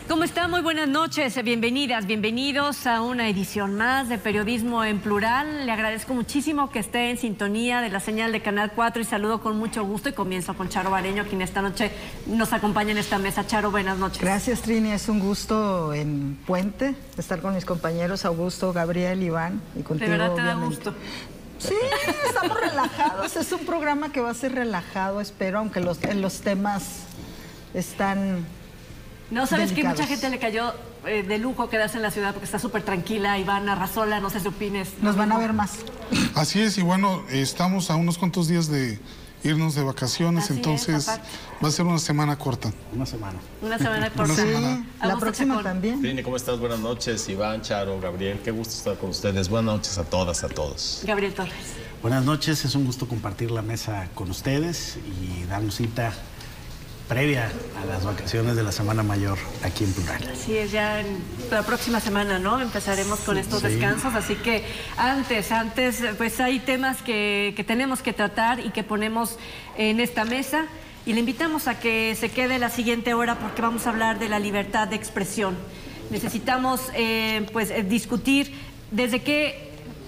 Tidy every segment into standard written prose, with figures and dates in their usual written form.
¿Cómo está? Muy buenas noches, bienvenidas, bienvenidos a una edición más de Periodismo en Plural. Le agradezco muchísimo que esté en sintonía de la señal de Canal 4 y saludo con mucho gusto y comienzo con Charo Bareño, quien esta noche nos acompaña en esta mesa. Charo, buenas noches. Gracias, Trini, es un gusto en Puente estar con mis compañeros Augusto, Gabriel, Iván y contigo. ¿De verdad te obviamente. da gusto? Sí, estamos relajados, es un programa que va a ser relajado, espero, aunque los temas están... No, sabes delicados. que mucha gente le cayó de lujo quedarse en la ciudad porque está súper tranquila. Iván, Arrasola, no sé si opines. Nos van a ver más. Así es, y bueno, estamos a unos cuantos días de irnos de vacaciones, Así entonces es, va a ser una semana corta. Una semana. Una semana corta. Una semana. Sí, la próxima también. Trini, ¿cómo estás? Buenas noches. Iván, Charo, Gabriel, qué gusto estar con ustedes. Buenas noches a todas, a todos. Gabriel Torres. Buenas noches, es un gusto compartir la mesa con ustedes y darnos cita previa a las vacaciones de la Semana Mayor aquí en Plural. Así es, ya en la próxima semana, ¿no? Empezaremos con estos descansos, así que antes, pues hay temas que tenemos que tratar y que ponemos en esta mesa y le invitamos a que se quede la siguiente hora porque vamos a hablar de la libertad de expresión. Necesitamos, pues, discutir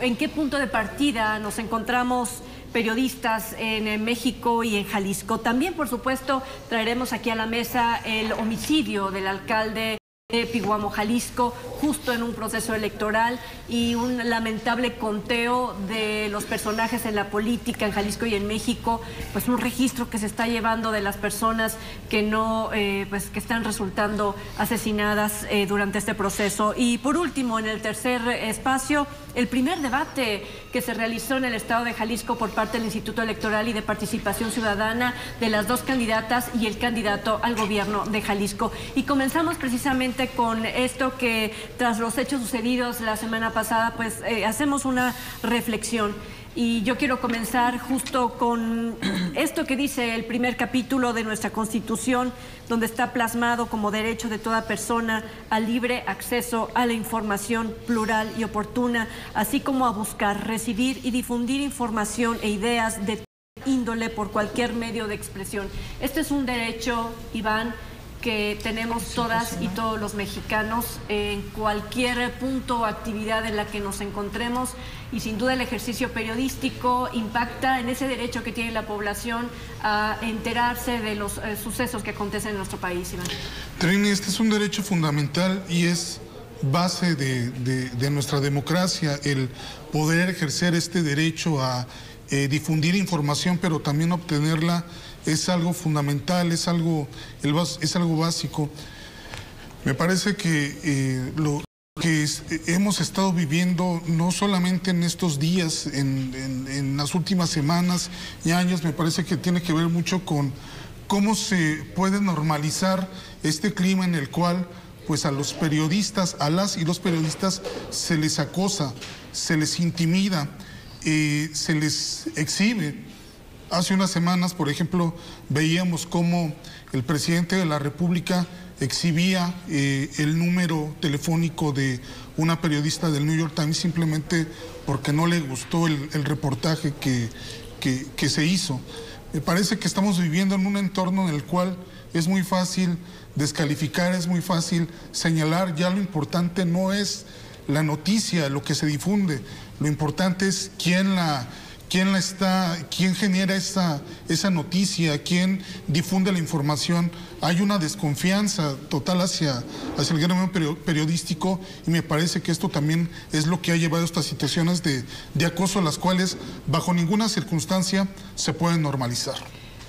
en qué punto de partida nos encontramos periodistas en México y en Jalisco. También, por supuesto, traeremos aquí a la mesa el homicidio del alcalde de Piguamo, Jalisco, justo en un proceso electoral y un lamentable conteo de los personajes en la política en Jalisco y en México, pues un registro que se está llevando de las personas que no, pues que están resultando asesinadas durante este proceso. Y por último, en el tercer espacio, el primer debate que se realizó en el estado de Jalisco por parte del Instituto Electoral y de Participación Ciudadana de las dos candidatas y el candidato al gobierno de Jalisco. Y comenzamos precisamente con esto que tras los hechos sucedidos la semana pasada, pues hacemos una reflexión. Y yo quiero comenzar justo con esto que dice el primer capítulo de nuestra Constitución, donde está plasmado como derecho de toda persona al libre acceso a la información plural y oportuna, así como a buscar, recibir y difundir información e ideas de índole por cualquier medio de expresión. Este es un derecho, Iván, que tenemos todas y todos los mexicanos en cualquier punto o actividad en la que nos encontremos, y sin duda el ejercicio periodístico impacta en ese derecho que tiene la población a enterarse de los sucesos que acontecen en nuestro país, Iván. Trini, este es un derecho fundamental y es base de nuestra democracia, el poder ejercer este derecho a difundir información, pero también obtenerla. Es algo fundamental, es algo básico. Me parece que lo que hemos estado viviendo, no solamente en estos días, en las últimas semanas y años, me parece que tiene que ver mucho con cómo se puede normalizar este clima en el cual, pues, a los periodistas, a las y los periodistas se les acosa, se les intimida, se les exhibe. Hace unas semanas, por ejemplo, veíamos cómo el presidente de la República exhibía el número telefónico de una periodista del New York Times simplemente porque no le gustó el reportaje que se hizo. Me parece que estamos viviendo en un entorno en el cual es muy fácil descalificar, es muy fácil señalar. Ya lo importante no es la noticia, lo que se difunde, lo importante es quién genera esa noticia, quién difunde la información. Hay una desconfianza total hacia el gremio periodístico y me parece que esto también es lo que ha llevado a estas situaciones de acoso, las cuales bajo ninguna circunstancia se pueden normalizar.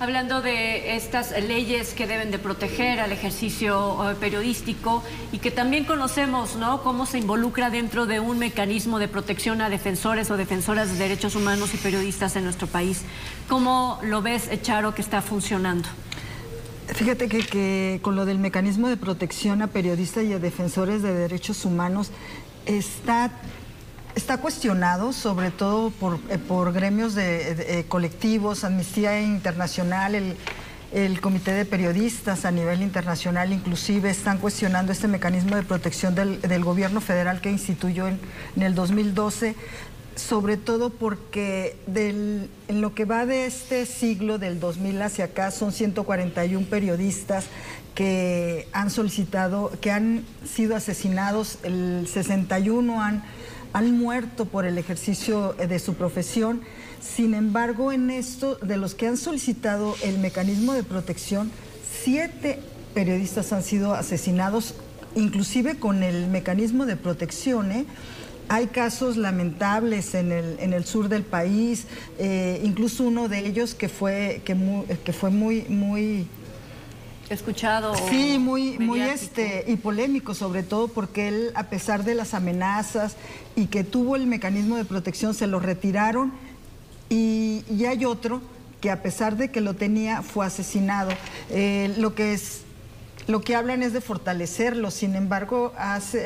Hablando de estas leyes que deben de proteger al ejercicio periodístico y que también conocemos, ¿no?, cómo se involucra dentro de un mecanismo de protección a defensores o defensoras de derechos humanos y periodistas en nuestro país. ¿Cómo lo ves, Charo, que está funcionando? Fíjate que con lo del mecanismo de protección a periodistas y a defensores de derechos humanos está cuestionado, sobre todo por gremios de colectivos, Amnistía Internacional, el Comité de Periodistas a nivel internacional, inclusive están cuestionando este mecanismo de protección del gobierno federal que instituyó en el 2012. sobre todo porque en lo que va de este siglo, del 2000 hacia acá, son 141 periodistas que han solicitado, que han sido asesinados, el 61 han muerto por el ejercicio de su profesión. Sin embargo, en esto, de los que han solicitado el mecanismo de protección, 7 periodistas han sido asesinados, inclusive con el mecanismo de protección, ¿eh? Hay casos lamentables en el sur del país, incluso uno de ellos que fue muy escuchado. Sí, muy y polémico, sobre todo porque él, a pesar de las amenazas y que tuvo el mecanismo de protección, se lo retiraron, y hay otro que, a pesar de que lo tenía, fue asesinado. Lo que hablan es de fortalecerlo. Sin embargo,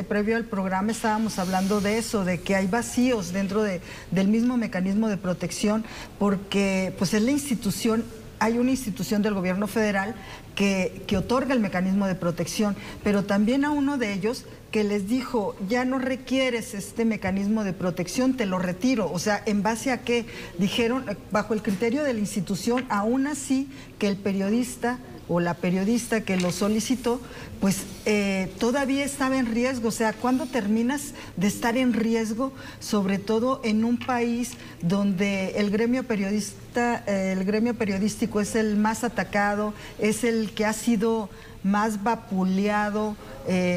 previo al programa estábamos hablando de eso, de que hay vacíos dentro del mismo mecanismo de protección, porque pues es la institución. Hay una institución del gobierno federal que otorga el mecanismo de protección, pero también a uno de ellos que les dijo: ya no requieres este mecanismo de protección, te lo retiro. O sea, ¿en base a qué? Dijeron, bajo el criterio de la institución, aún así que el periodista o la periodista que lo solicitó, pues todavía estaba en riesgo. O sea, ¿cuándo terminas de estar en riesgo? Sobre todo en un país donde el gremio periodístico es el más atacado, es el que ha sido más vapuleado,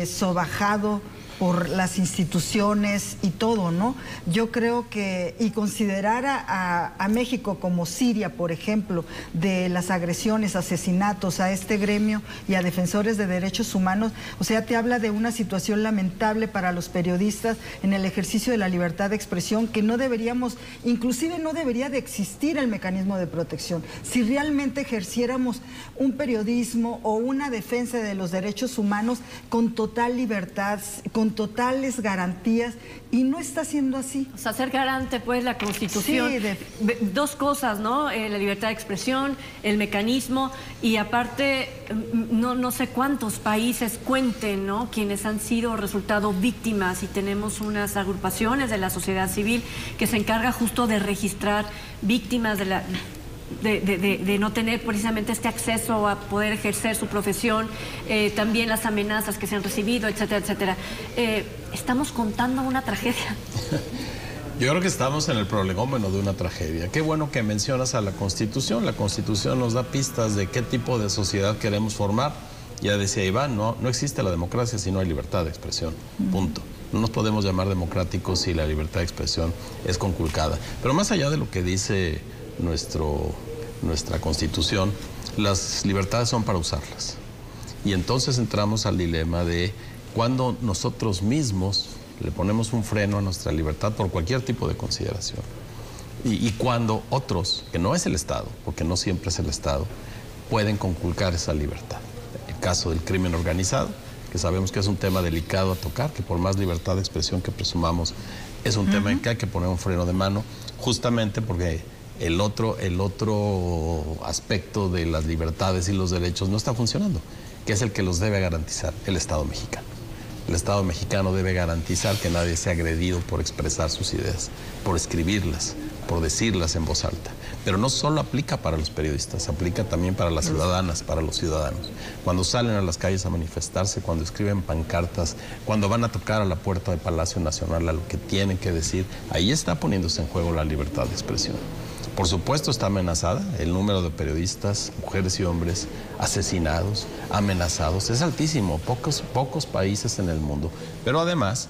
sobajado por las instituciones y todo, ¿no? Yo creo que, y considerar a México como Siria, por ejemplo, de las agresiones, asesinatos a este gremio y a defensores de derechos humanos, o sea, te habla de una situación lamentable para los periodistas en el ejercicio de la libertad de expresión, que no deberíamos, inclusive no debería de existir el mecanismo de protección. Si realmente ejerciéramos un periodismo o una defensa de los derechos humanos con total libertad, con totales garantías, y no está siendo así. O sea, ser garante, pues, la Constitución. Sí, dos cosas, ¿no? La libertad de expresión, el mecanismo, y aparte, no sé cuántos países cuenten, ¿no?, quienes han sido resultado víctimas, y tenemos unas agrupaciones de la sociedad civil que se encarga justo de registrar víctimas de no tener precisamente este acceso a poder ejercer su profesión, también las amenazas que se han recibido, etcétera, etcétera. Estamos contando una tragedia. Yo creo que estamos en el prolegómeno de una tragedia. Qué bueno que mencionas a la Constitución. La Constitución nos da pistas de qué tipo de sociedad queremos formar. Ya decía Iván, no existe la democracia si no hay libertad de expresión. Punto. No nos podemos llamar democráticos si la libertad de expresión es conculcada. Pero más allá de lo que dice nuestra Constitución, las libertades son para usarlas. Y entonces entramos al dilema de cuando nosotros mismos le ponemos un freno a nuestra libertad por cualquier tipo de consideración. Y cuando otros, que no es el Estado, porque no siempre es el Estado, pueden conculcar esa libertad. El caso del crimen organizado, que sabemos que es un tema delicado a tocar, que por más libertad de expresión que presumamos, es un tema en que hay que poner un freno de mano, justamente porque el otro aspecto de las libertades y los derechos no está funcionando, que es el que los debe garantizar el Estado mexicano. El Estado mexicano debe garantizar que nadie sea agredido por expresar sus ideas, por escribirlas, por decirlas en voz alta. Pero no solo aplica para los periodistas, aplica también para las ciudadanas, para los ciudadanos. Cuando salen a las calles a manifestarse, cuando escriben pancartas, cuando van a tocar a la puerta del Palacio Nacional a lo que tienen que decir, ahí está poniéndose en juego la libertad de expresión. Por supuesto está amenazada, el número de periodistas, mujeres y hombres, asesinados, amenazados, es altísimo, pocos países en el mundo. Pero además,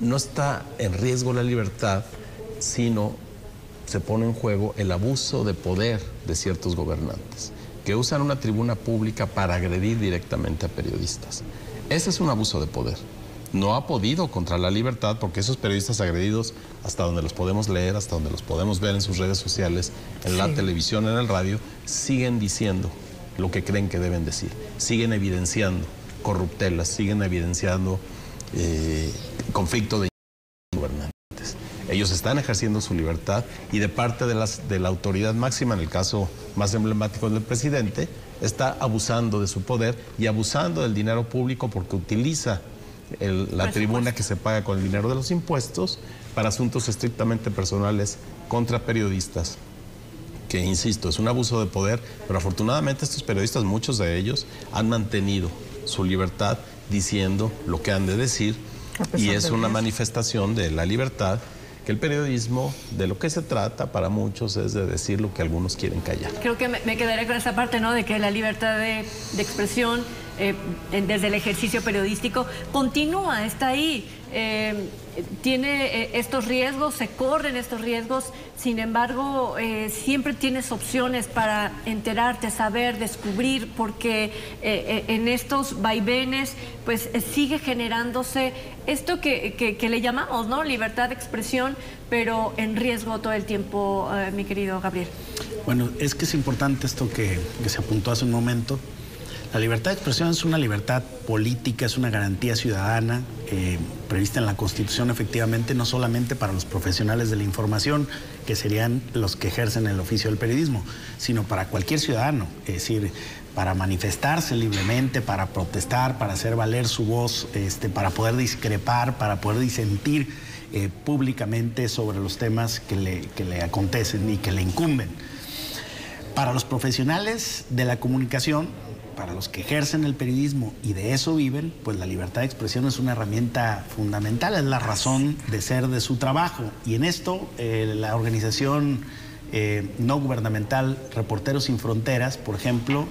no está en riesgo la libertad, sino se pone en juego el abuso de poder de ciertos gobernantes, que usan una tribuna pública para agredir directamente a periodistas. Ese es un abuso de poder. No ha podido contra la libertad porque esos periodistas agredidos, hasta donde los podemos leer, hasta donde los podemos ver en sus redes sociales, en la televisión, en el radio, siguen diciendo lo que creen que deben decir. Siguen evidenciando corruptelas, siguen evidenciando conflicto de gobernantes. Ellos están ejerciendo su libertad y de parte de la autoridad máxima, en el caso más emblemático del presidente, está abusando de su poder y abusando del dinero público porque utiliza la tribuna que se paga con el dinero de los impuestos para asuntos estrictamente personales contra periodistas, que insisto, es un abuso de poder, pero afortunadamente estos periodistas, muchos de ellos, han mantenido su libertad diciendo lo que han de decir, y es una manifestación de la libertad, que el periodismo, de lo que se trata para muchos, es de decir lo que algunos quieren callar. Creo que me quedaré con esa parte, ¿no?, de que la libertad de expresión desde el ejercicio periodístico continúa, está ahí. Tiene estos riesgos, se corren estos riesgos, sin embargo, siempre tienes opciones para enterarte, saber, descubrir, porque en estos vaivenes, pues sigue generándose esto que le llamamos, ¿no?, libertad de expresión, pero en riesgo todo el tiempo, mi querido Gabriel. Bueno, es que es importante esto que se apuntó hace un momento. La libertad de expresión es una libertad política, es una garantía ciudadana prevista en la Constitución, efectivamente, no solamente para los profesionales de la información, que serían los que ejercen el oficio del periodismo, sino para cualquier ciudadano, es decir, para manifestarse libremente, para protestar, para hacer valer su voz, para poder discrepar, para poder disentir públicamente sobre los temas que le acontecen y que le incumben. Para los profesionales de la comunicación, para los que ejercen el periodismo y de eso viven, pues la libertad de expresión es una herramienta fundamental, es la razón de ser de su trabajo. Y en esto, la organización no gubernamental Reporteros Sin Fronteras, por ejemplo,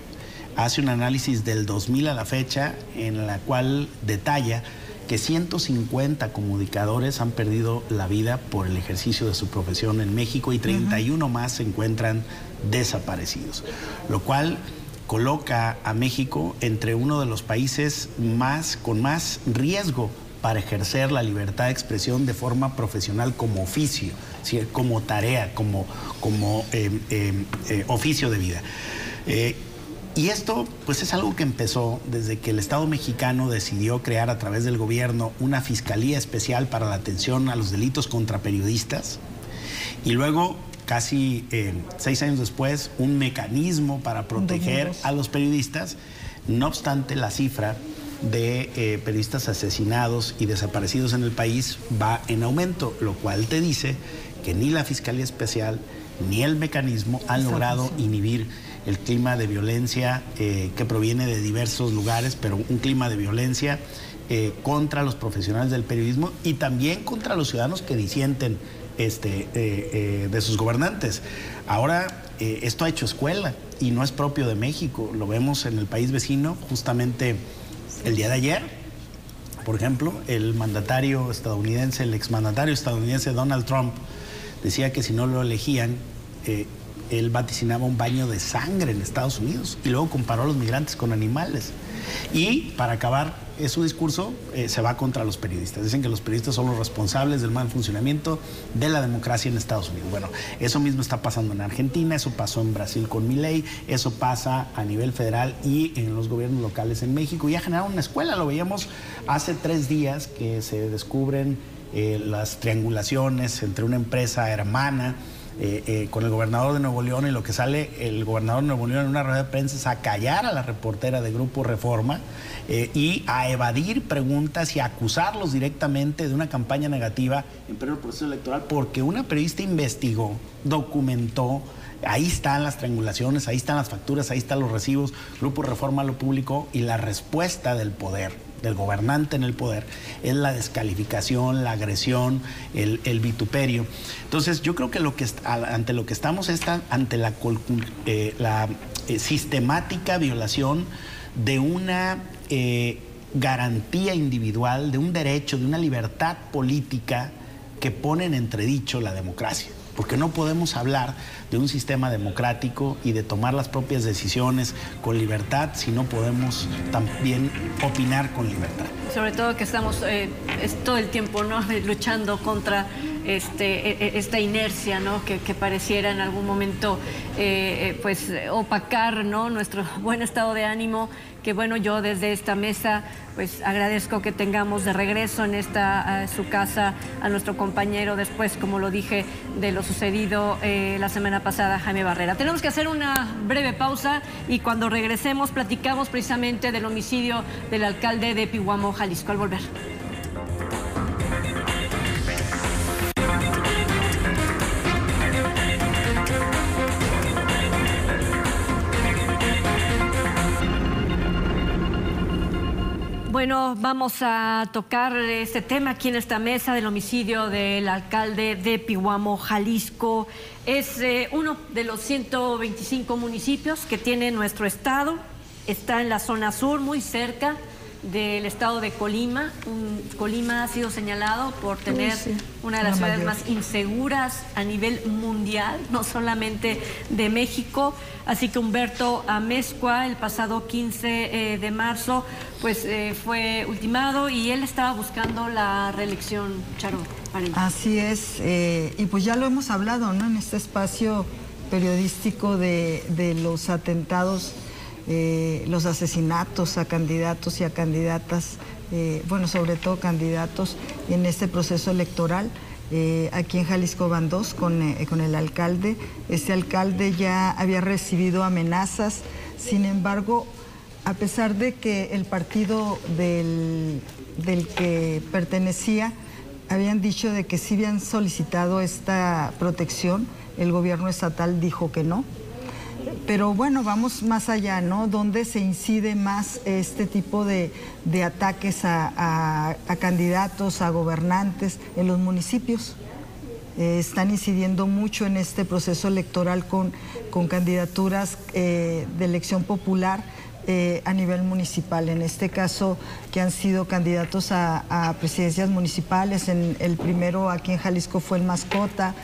hace un análisis del 2000 a la fecha, en la cual detalla que 150 comunicadores han perdido la vida por el ejercicio de su profesión en México y 31 más se encuentran desaparecidos, lo cual coloca a México entre uno de los países con más riesgo para ejercer la libertad de expresión de forma profesional como oficio, ¿sí?, como tarea, como oficio de vida. Y esto pues es algo que empezó desde que el Estado mexicano decidió crear a través del gobierno una fiscalía especial para la atención a los delitos contra periodistas, y luego casi 6 años después, un mecanismo para proteger a los periodistas. No obstante, la cifra de periodistas asesinados y desaparecidos en el país va en aumento, lo cual te dice que ni la Fiscalía Especial ni el mecanismo han logrado inhibir el clima de violencia que proviene de diversos lugares, pero un clima de violencia contra los profesionales del periodismo y también contra los ciudadanos que disienten de sus gobernantes. Ahora, esto ha hecho escuela y no es propio de México. Lo vemos en el país vecino. Justamente el día de ayer, por ejemplo, el exmandatario estadounidense Donald Trump decía que si no lo elegían, él vaticinaba un baño de sangre en Estados Unidos y luego comparó a los migrantes con animales. Y para acabar su discurso, se va contra los periodistas. Dicen que los periodistas son los responsables del mal funcionamiento de la democracia en Estados Unidos. Bueno, eso mismo está pasando en Argentina, eso pasó en Brasil con Milei, eso pasa a nivel federal y en los gobiernos locales en México. Y ha generado una escuela, lo veíamos hace 3 días que se descubren las triangulaciones entre una empresa hermana con el gobernador de Nuevo León, y lo que sale el gobernador de Nuevo León en una rueda de prensa es a callar a la reportera de Grupo Reforma y a evadir preguntas y a acusarlos directamente de una campaña negativa en pleno proceso electoral, porque una periodista investigó, documentó. Ahí están las triangulaciones, ahí están las facturas, ahí están los recibos. Grupo Reforma lo publicó y la respuesta del poder, del gobernante en el poder, es la descalificación, la agresión, el vituperio. Entonces, yo creo que ante lo que estamos es ante la sistemática violación de una garantía individual, de un derecho, de una libertad política que pone en entredicho la democracia. Porque no podemos hablar de un sistema democrático y de tomar las propias decisiones con libertad si no podemos también opinar con libertad. Sobre todo que estamos todo el tiempo, ¿no?, luchando contra esta inercia, ¿no?, que pareciera en algún momento pues opacar, ¿no?, nuestro buen estado de ánimo. Que bueno, yo desde esta mesa pues agradezco que tengamos de regreso en su casa a nuestro compañero después, como lo dije, de lo sucedido la semana pasada, Jaime Barrera. Tenemos que hacer una breve pausa y cuando regresemos platicamos precisamente del homicidio del alcalde de Pihuamo, Jalisco. Al volver. Bueno, vamos a tocar este tema aquí en esta mesa del homicidio del alcalde de Pihuamo, Jalisco. Es uno de los 125 municipios que tiene nuestro estado. Está en la zona sur, muy cerca del estado de Colima. Colima ha sido señalado por tener una de las ciudades más inseguras a nivel mundial, no solamente de México. Así que Humberto Amezcua, el pasado 15 de marzo, pues fue ultimado y él estaba buscando la reelección, Charo. Así es, y pues ya lo hemos hablado, ¿no? En este espacio periodístico de los atentados, los asesinatos a candidatos y a candidatas, bueno, sobre todo candidatos en este proceso electoral. Aquí en Jalisco van dos con el alcalde. Este alcalde ya había recibido amenazas, sin embargo, a pesar de que el partido del que pertenecía habían dicho de que sí habían solicitado esta protección, el gobierno estatal dijo que no. Pero bueno, vamos más allá, ¿no? Donde se incide más este tipo de ataques a candidatos, a gobernantes en los municipios. Están incidiendo mucho en este proceso electoral con candidaturas de elección popular a nivel municipal. En este caso, que han sido candidatos a presidencias municipales. El primero aquí en Jalisco fue el Mascota,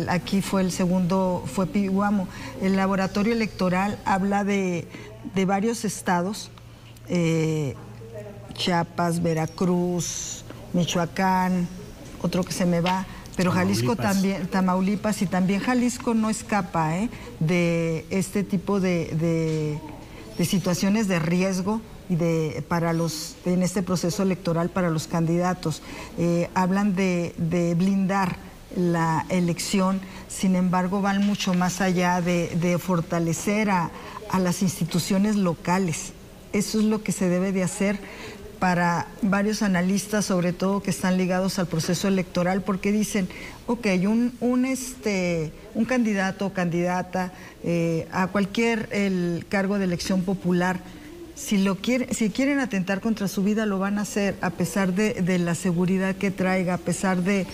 aquí fue el segundo, fue Pihuamo. El laboratorio electoral habla de varios estados, Chiapas, Veracruz, Michoacán, otro que se me va, pero Jalisco también, Tamaulipas, y también Jalisco no escapa de este tipo de situaciones de riesgo y en este proceso electoral para los candidatos. Hablan de blindar la elección, sin embargo van mucho más allá de fortalecer a las instituciones locales. Eso es lo que se debe de hacer para varios analistas, sobre todo que están ligados al proceso electoral, porque dicen, ok, un candidato o candidata a cualquier cargo de elección popular, si quieren atentar contra su vida, lo van a hacer a pesar de la seguridad que traiga, a pesar de...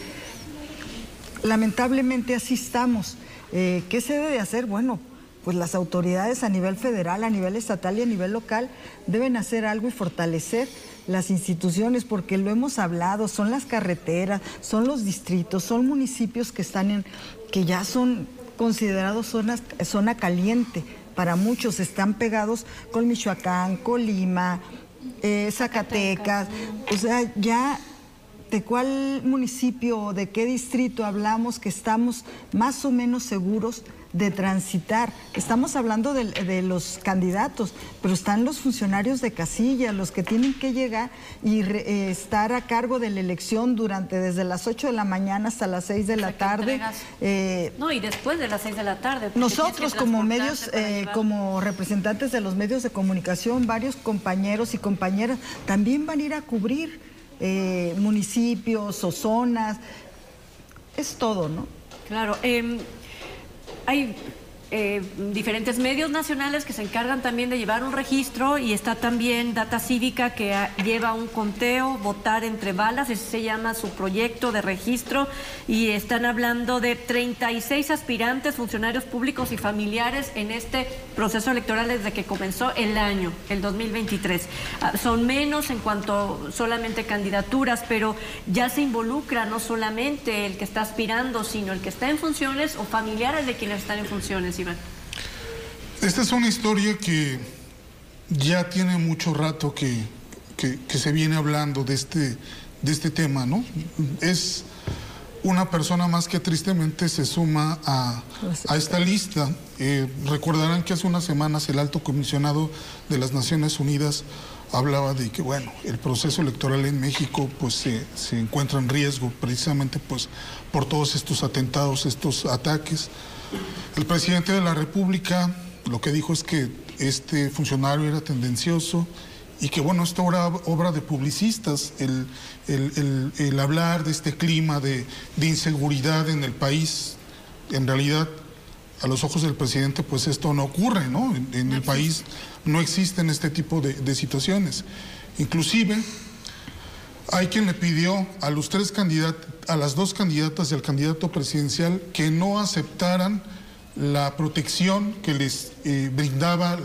Lamentablemente así estamos. ¿Qué se debe de hacer? Bueno, pues las autoridades a nivel federal, a nivel estatal y a nivel local deben hacer algo y fortalecer las instituciones, porque lo hemos hablado, son las carreteras, son los distritos, son municipios que ya son considerados zona caliente. Para muchos están pegados con Michoacán, Colima, Zacatecas, o sea, ya de cuál municipio o de qué distrito hablamos que estamos más o menos seguros de transitar. Estamos hablando de los candidatos, pero están los funcionarios de casilla, los que tienen que llegar y estar a cargo de la elección desde las 8 de la mañana hasta las 6 de la tarde. No, y después de las 6 de la tarde. Nosotros como medios, como representantes de los medios de comunicación, varios compañeros y compañeras también van a ir a cubrir municipios o zonas. Es todo, ¿no? Claro. Hay diferentes medios nacionales que se encargan también de llevar un registro, y está también Data Cívica, que lleva un conteo, votar entre balas, ese se llama su proyecto de registro, y están hablando de 36 aspirantes, funcionarios públicos y familiares en este proceso electoral desde que comenzó el año, el 2023. Son menos en cuanto solamente candidaturas, pero ya se involucra no solamente el que está aspirando, sino el que está en funciones o familiares de quienes están en funciones. Iván. Esta es una historia que ya tiene mucho rato que se viene hablando de este tema, ¿no? Es una persona más que tristemente se suma a esta lista. Recordarán que hace unas semanas el alto comisionado de las Naciones Unidas hablaba de que, bueno, el proceso electoral en México pues se encuentra en riesgo precisamente pues por todos estos atentados, estos ataques. El presidente de la República lo que dijo es que este funcionario era tendencioso y que, bueno, esto era obra de publicistas, el hablar de este clima de inseguridad en el país. En realidad a los ojos del presidente, pues esto no ocurre, ¿no? En el país no existen este tipo de situaciones. Inclusive, hay quien le pidió a los a las dos candidatas y al candidato presidencial que no aceptaran la protección que les brindaba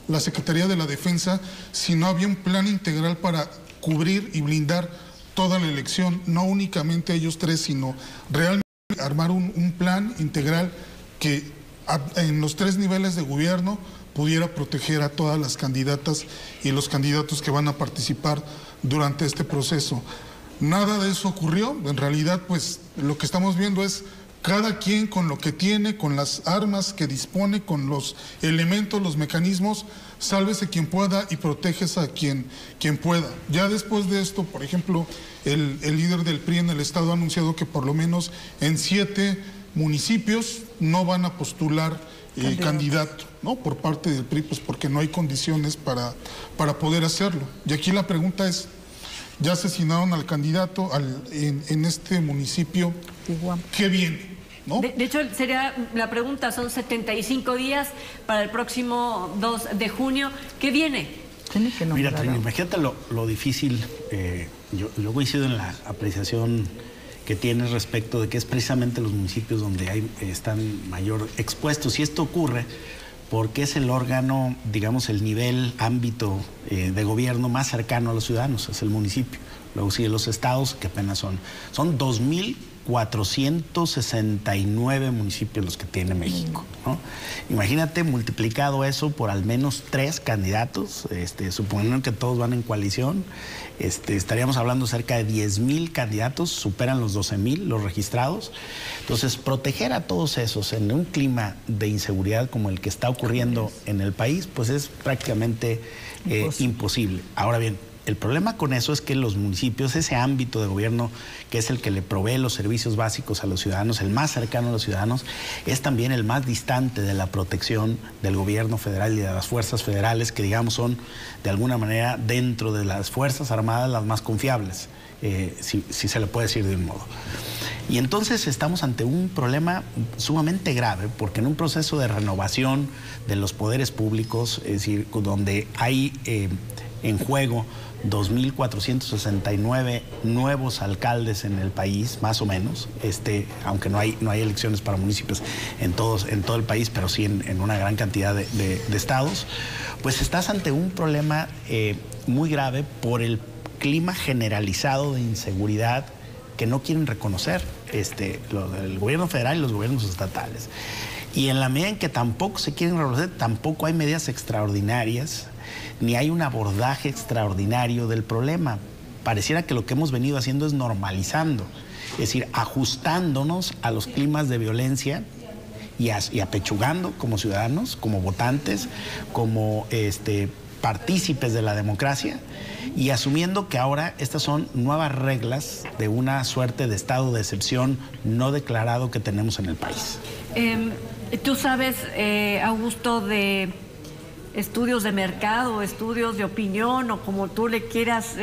la Secretaría de la Defensa si no había un plan integral para cubrir y blindar toda la elección, no únicamente ellos tres, sino realmente armar un plan integral que en los tres niveles de gobierno pudiera proteger a todas las candidatas y los candidatos que van a participar durante este proceso. Nada de eso ocurrió. En realidad, pues lo que estamos viendo es cada quien con lo que tiene, con las armas que dispone, con los elementos, los mecanismos, sálvese quien pueda y proteges a quien pueda. Ya después de esto, por ejemplo, el líder del PRI en el estado ha anunciado que por lo menos en 7 municipios no van a postular candidato, ¿no? Por parte del PRI, pues porque no hay condiciones para poder hacerlo. Y aquí la pregunta es, ya asesinaron al candidato en este municipio, ¿qué viene? ¿No? De hecho, sería la pregunta, son 75 días para el próximo 2 de junio. ¿Qué viene? Mira, Trini, imagínate lo difícil. Yo coincido en la apreciación que tienes respecto de que es precisamente los municipios donde están mayor expuestos. Y esto ocurre porque es el órgano, digamos, el nivel, ámbito de gobierno más cercano a los ciudadanos, es el municipio. Luego siguen los estados, que apenas son 2.469 municipios los que tiene México, ¿no? Imagínate multiplicado eso por al menos 3 candidatos, suponiendo que todos van en coalición, estaríamos hablando cerca de 10,000 candidatos, superan los 12,000 los registrados. Entonces, proteger a todos esos en un clima de inseguridad como el que está ocurriendo en el país, pues es prácticamente imposible. Ahora bien, el problema con eso es que los municipios, ese ámbito de gobierno que es el que le provee los servicios básicos a los ciudadanos, el más cercano a los ciudadanos, es también el más distante de la protección del gobierno federal y de las fuerzas federales, que digamos son de alguna manera dentro de las Fuerzas Armadas las más confiables, si se le puede decir de un modo. Y entonces estamos ante un problema sumamente grave, porque en un proceso de renovación de los poderes públicos, es decir, donde hay en juego 2.469 nuevos alcaldes en el país, más o menos, aunque no hay elecciones para municipios en todo el país, pero sí en una gran cantidad de estados, pues estás ante un problema muy grave por el clima generalizado de inseguridad que no quieren reconocer el gobierno federal y los gobiernos estatales. Y en la medida en que tampoco se quieren reconocer, tampoco hay medidas extraordinarias, ni hay un abordaje extraordinario del problema. Pareciera que lo que hemos venido haciendo es normalizando, es decir, ajustándonos a los climas de violencia y apechugando como ciudadanos, como votantes, como partícipes de la democracia, y asumiendo que ahora estas son nuevas reglas de una suerte de estado de excepción no declarado que tenemos en el país. Tú sabes, Augusto, de estudios de mercado, estudios de opinión, o como tú le quieras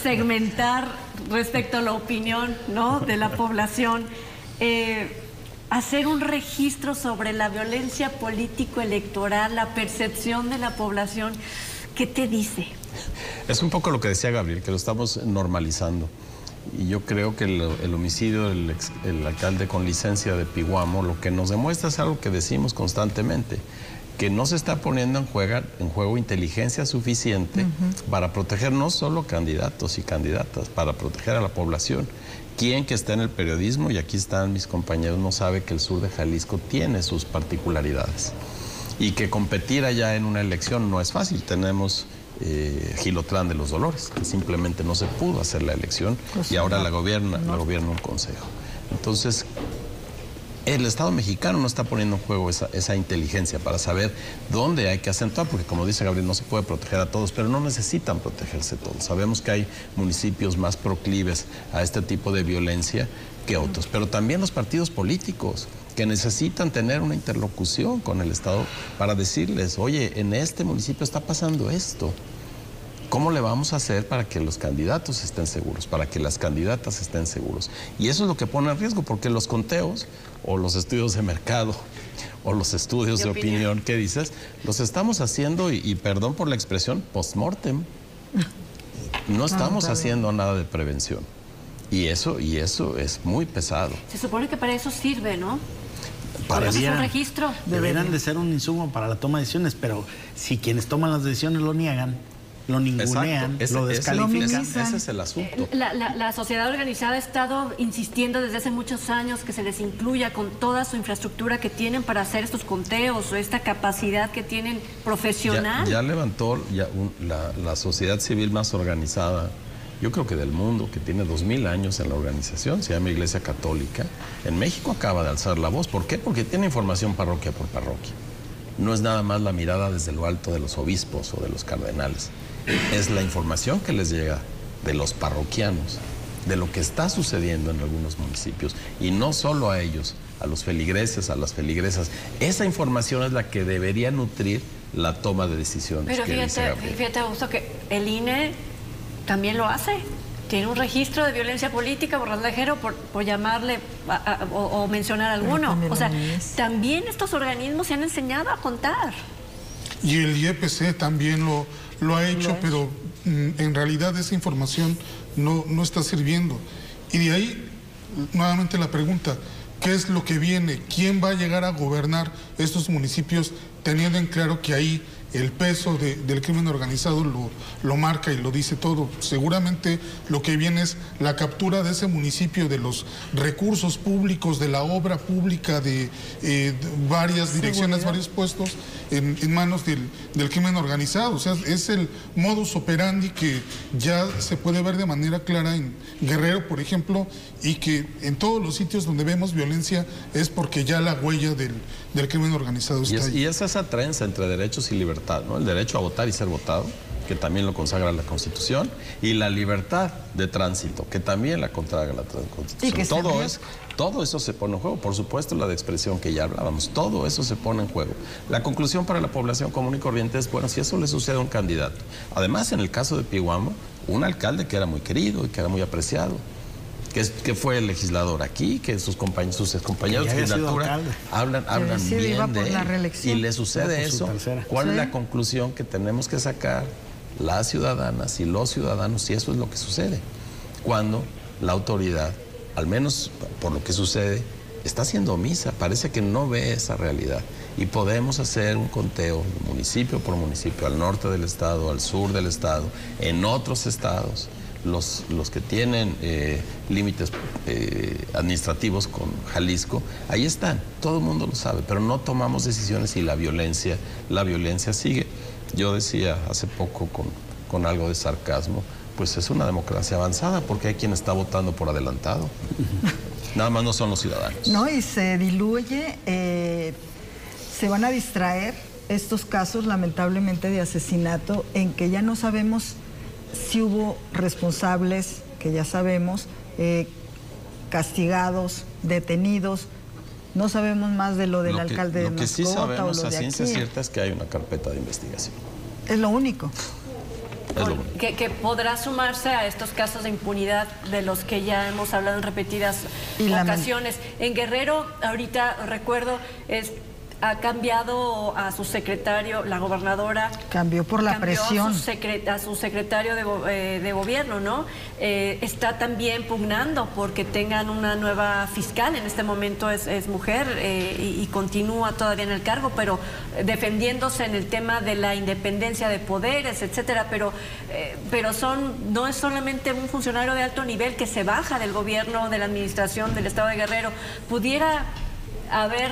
segmentar respecto a la opinión, ¿no?, de la población, hacer un registro sobre la violencia político-electoral, la percepción de la población. ¿Qué te dice? Es un poco lo que decía Gabriel, que lo estamos normalizando. Y yo creo que el homicidio del alcalde con licencia de Piguamo lo que nos demuestra es algo que decimos constantemente, que no se está poniendo en juego inteligencia suficiente para proteger no solo candidatos y candidatas, para proteger a la población. Quien que está en el periodismo, y aquí están mis compañeros, no sabe que el sur de Jalisco tiene sus particularidades y que competir allá en una elección no es fácil. Tenemos Gilotlán de los Dolores, que simplemente no se pudo hacer la elección y ahora la gobierna un consejo. Entonces, el Estado mexicano no está poniendo en juego esa inteligencia para saber dónde hay que acentuar, porque como dice Gabriel, no se puede proteger a todos, pero no necesitan protegerse todos. Sabemos que hay municipios más proclives a este tipo de violencia que otros, pero también los partidos políticos, que necesitan tener una interlocución con el Estado para decirles, oye, en este municipio está pasando esto. ¿Cómo le vamos a hacer para que los candidatos estén seguros, para que las candidatas estén seguros? Y eso es lo que pone en riesgo, porque los conteos o los estudios de mercado o los estudios de opinión que dices, los estamos haciendo, y perdón por la expresión, post-mortem. No estamos haciendo nada de prevención. Y eso es muy pesado. Se supone que para eso sirve, ¿no? Para un registro. Deberían de ser un insumo para la toma de decisiones, pero si quienes toman las decisiones lo niegan, lo ningunean, lo descalifican. Ese es el asunto. La sociedad organizada ha estado insistiendo desde hace muchos años que se les incluya con toda su infraestructura que tienen para hacer estos conteos, o esta capacidad que tienen profesional. Ya levantó la sociedad civil más organizada, yo creo que del mundo, que tiene 2000 años en la organización, se llama Iglesia Católica. En México acaba de alzar la voz. ¿Por qué? Porque tiene información parroquia por parroquia. No es nada más la mirada desde lo alto de los obispos o de los cardenales. Es la información que les llega de los parroquianos, de lo que está sucediendo en algunos municipios. Y no solo a ellos, a los feligreses, a las feligresas. Esa información es la que debería nutrir la toma de decisiones. Pero fíjate, Augusto, que el INE también lo hace. Tiene un registro de violencia política, Borras Lejero, por llamarle o mencionar alguno. O sea, también estos organismos se han enseñado a contar. Y el IEPC también lo ha hecho, pero en realidad esa información no está sirviendo. Y de ahí, nuevamente la pregunta, ¿qué es lo que viene? ¿Quién va a llegar a gobernar estos municipios teniendo en claro que ahí el peso del crimen organizado lo marca y lo dice todo? Seguramente lo que viene es la captura de ese municipio de los recursos públicos, de la obra pública, de varias direcciones, varios puestos en manos del crimen organizado. O sea, es el modus operandi que ya se puede ver de manera clara en Guerrero, por ejemplo, y que en todos los sitios donde vemos violencia es porque ya la huella del crimen organizado está ahí. Y es esa trenza entre derechos y libertad, ¿no? El derecho a votar y ser votado, que también lo consagra la Constitución, y la libertad de tránsito, que también la consagra la Constitución. Todo eso se pone en juego. Por supuesto, la de expresión que ya hablábamos, todo eso se pone en juego. La conclusión para la población común y corriente es, bueno, si eso le sucede a un candidato. Además, en el caso de Pihuamo, un alcalde que era muy querido y que era muy apreciado, que fue el legislador aquí, que sus excompañeros de legislatura hablan bien de él, y le sucede eso. ¿Cuál es la conclusión que tenemos que sacar las ciudadanas y los ciudadanos si eso es lo que sucede? Cuando la autoridad, al menos por lo que sucede, está siendo omisa, parece que no ve esa realidad. Y podemos hacer un conteo municipio por municipio, al norte del estado, al sur del estado, en otros estados. Los que tienen límites administrativos con Jalisco, ahí están, todo el mundo lo sabe, pero no tomamos decisiones y la violencia sigue. Yo decía hace poco con algo de sarcasmo, pues es una democracia avanzada porque hay quien está votando por adelantado. Nada más no son los ciudadanos. No, y se diluye, se van a distraer estos casos lamentablemente de asesinato en que ya no sabemos si hubo responsables, que ya sabemos, castigados, detenidos. No sabemos más de lo del alcalde de Mascota. Lo que sí sabemos a ciencia aquí cierta es que hay una carpeta de investigación. Es lo único. Que podrá sumarse a estos casos de impunidad de los que ya hemos hablado en repetidas ocasiones. En Guerrero, ahorita recuerdo, ha cambiado a su secretario, la gobernadora. Cambió por la presión. A su secretario de gobierno, ¿no? Está también pugnando porque tengan una nueva fiscal. En este momento es mujer y continúa todavía en el cargo, pero defendiéndose en el tema de la independencia de poderes, etcétera. Pero no es solamente un funcionario de alto nivel que se baja del gobierno, de la administración del estado de Guerrero. Pudiera haber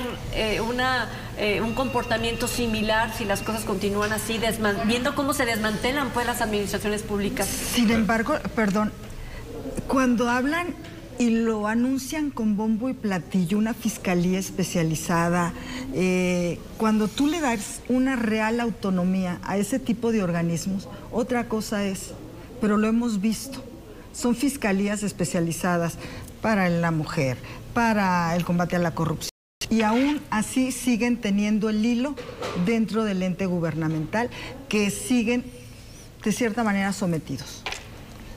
un comportamiento similar si las cosas continúan así, viendo cómo se desmantelan pues las administraciones públicas. Sin embargo, perdón, cuando hablan y lo anuncian con bombo y platillo, una fiscalía especializada, cuando tú le das una real autonomía a ese tipo de organismos, otra cosa es, pero lo hemos visto, son fiscalías especializadas para la mujer, para el combate a la corrupción. Y aún así siguen teniendo el hilo dentro del ente gubernamental, que siguen de cierta manera sometidos.